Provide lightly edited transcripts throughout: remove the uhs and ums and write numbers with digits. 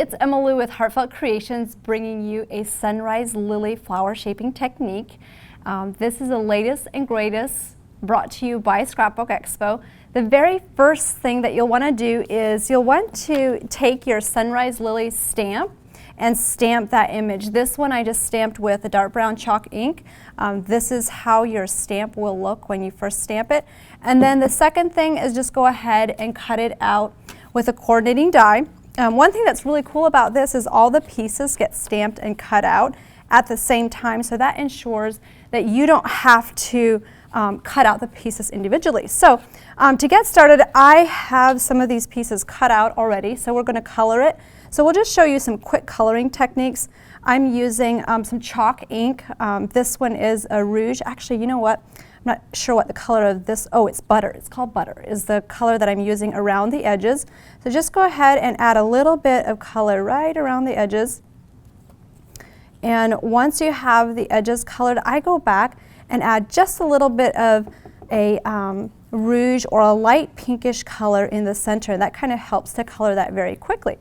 it's Emma Lou with Heartfelt Creations, bringing you a sunrise lily flower shaping technique. This is the latest and greatest, brought to you by Scrapbook Expo. The very first thing that you'll want to do is you'll want to take your sunrise lily stamp and stamp that image. This one I just stamped with a dark brown chalk ink. This is how your stamp will look when you first stamp it. And then the second thing is just go ahead and cut it out with a coordinating die. One thing that's really cool about this is all the pieces get stamped and cut out at the same time, so that ensures that you don't have to cut out the pieces individually. So to get started, I have some of these pieces cut out already, so we're going to color it. So we'll just show you some quick coloring techniques. I'm using some chalk ink. This one is a rouge. Actually, you know what? I'm not sure what the color of this, oh, it's butter. It's called butter, is the color that I'm using around the edges. So just go ahead and add a little bit of color right around the edges. And once you have the edges colored, I go back and add just a little bit of a rouge or a light pinkish color in the center. That kind of helps to color that very quickly.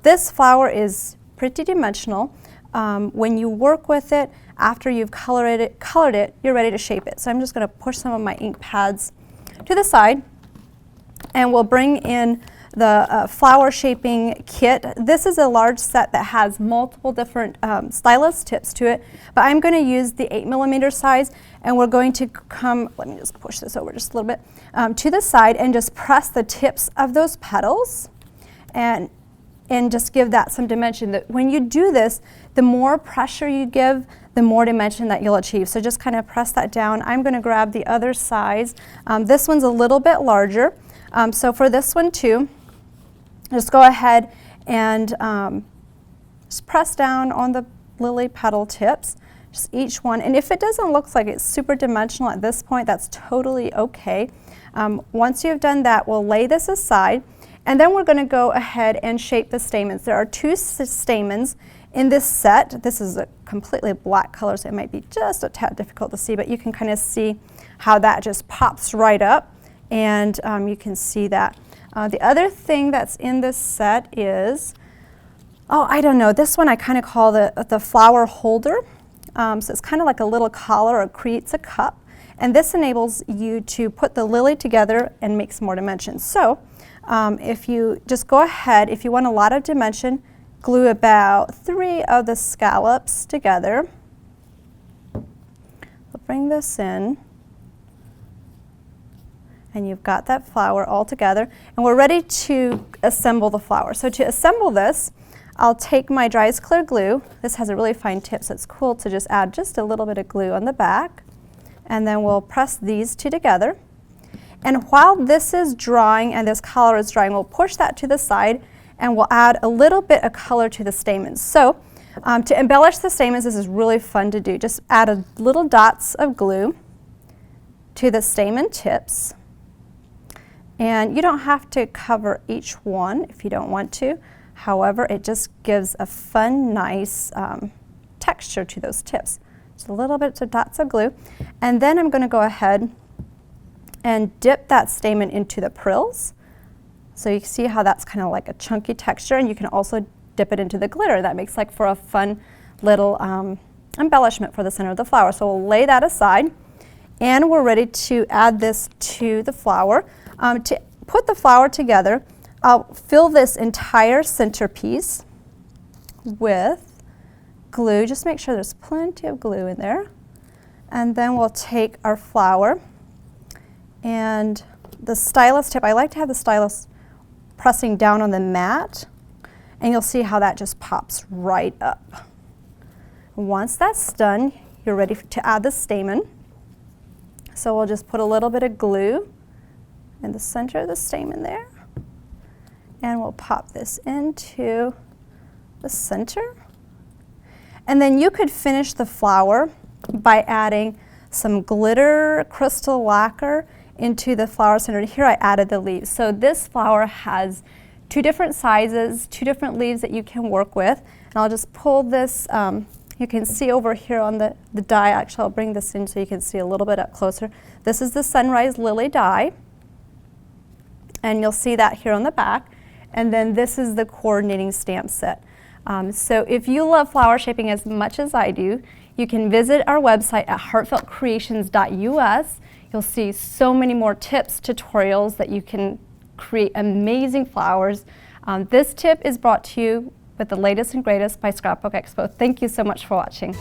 This flower is pretty dimensional. When you work with it, after you've colored it, you're ready to shape it. So I'm just going to push some of my ink pads to the side, and we'll bring in the flower shaping kit. This is a large set that has multiple different stylus tips to it, but I'm going to use the 8mm size, and we're going to come, let me just push this over just a little bit, to the side and just press the tips of those petals and just give that some dimension. That when you do this, the more pressure you give, the more dimension that you'll achieve. So just kind of press that down. I'm going to grab the other size. This one's a little bit larger. So for this one too, just go ahead and just press down on the lily petal tips, just each one. And if it doesn't look like it's super dimensional at this point, that's totally okay. Once you've done that, we'll lay this aside, and then we're going to go ahead and shape the stamens. There are 2 stamens in this set. This is a completely black color, so it might be just a tad difficult to see, but you can kind of see how that just pops right up, and you can see that. The other thing that's in this set is, oh, I don't know, this one I kind of call the flower holder. So it's kind of like a little collar, or creates a cup, and this enables you to put the lily together and make some more dimensions. So if you just go ahead, if you want a lot of dimension, glue about 3 of the scallops together. We'll bring this in, and you've got that flower all together, and we're ready to assemble the flower. So to assemble this, I'll take my dry as clear glue. This has a really fine tip, so it's cool to just add just a little bit of glue on the back, and then we'll press these 2 together. And while this is drying and this color is drying, we'll push that to the side, and we'll add a little bit of color to the stamens. So to embellish the stamens, this is really fun to do. Just add a little dots of glue to the stamen tips. And you don't have to cover each one if you don't want to. However, it just gives a fun, nice texture to those tips. Just a little bit of dots of glue. And then I'm going to go ahead and dip that stamen into the prills. So you can see how that's kind of like a chunky texture, and you can also dip it into the glitter. That makes like for a fun little embellishment for the center of the flower. So we'll lay that aside, and we're ready to add this to the flower. To put the flower together, I'll fill this entire centerpiece with glue. Just make sure there's plenty of glue in there. And then we'll take our flower and the stylus tip. I like to have the stylus pressing down on the mat, and you'll see how that just pops right up. Once that's done, you're ready to add the stamen. So we'll just put a little bit of glue in the center of the stamen there, and we'll pop this into the center. And then you could finish the flower by adding some glitter crystal lacquer into the flower center. Here I added the leaves. So this flower has 2 different sizes, 2 different leaves that you can work with. And I'll just pull this, you can see over here on the die. Actually, I'll bring this in so you can see a little bit up closer. This is the sunrise lily die, and you'll see that here on the back. And then this is the coordinating stamp set. So if you love flower shaping as much as I do, you can visit our website at heartfeltcreations.us. You'll see so many more tips, tutorials that you can create amazing flowers. This tip is brought to you with the latest and greatest by Scrapbook Expo. Thank you so much for watching.